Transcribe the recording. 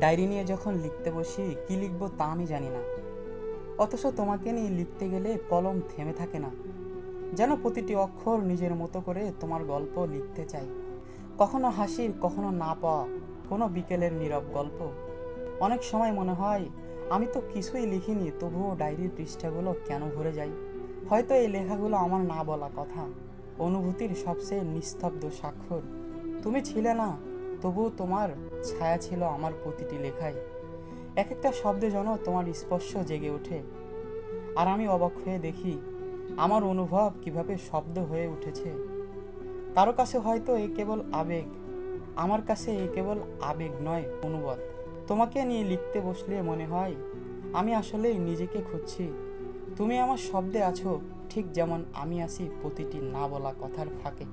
Diary নিয়ে যখন লিখতে বসি কি লিখবো তা আমি জানি না, অথচ তোমাকে নিয়ে লিখতে গেলে কলম থেমে থাকে না। যেন প্রতিটি অক্ষর নিজের মতো করে তোমার গল্প লিখতে চাই। কখনো হাসির, কখনো না পাওয়া কোনো বিকেলের নীরব গল্প। অনেক সময় মনে হয় আমি তো কিছুই লিখিনি, তবুও ডায়েরির পৃষ্ঠাগুলো কেন ভরে যায়। হয়তো এই লেখাগুলো আমার না বলা কথা, অনুভূতির সবচেয়ে নিস্তব্ধ স্বাক্ষর। তুমি ছিলে না, তবুও তোমার ছায়া ছিল আমার প্রতিটি লেখায়। এক একটা শব্দে যেন তোমার স্পর্শ জেগে ওঠে, আর আমি অবাক হয়ে দেখি আমার অনুভব কিভাবে শব্দ হয়ে উঠেছে। কারো কাছে হয়তো এ কেবল আবেগ, আমার কাছে এ কেবল আবেগ নয়, অনুবাদ। তোমাকে নিয়ে লিখতে বসলে মনে হয় আমি আসলেই নিজেকে খুঁজছি। তুমি আমার শব্দে আছো, ঠিক যেমন আমি আছি প্রতিটি না বলা কথার ফাঁকে।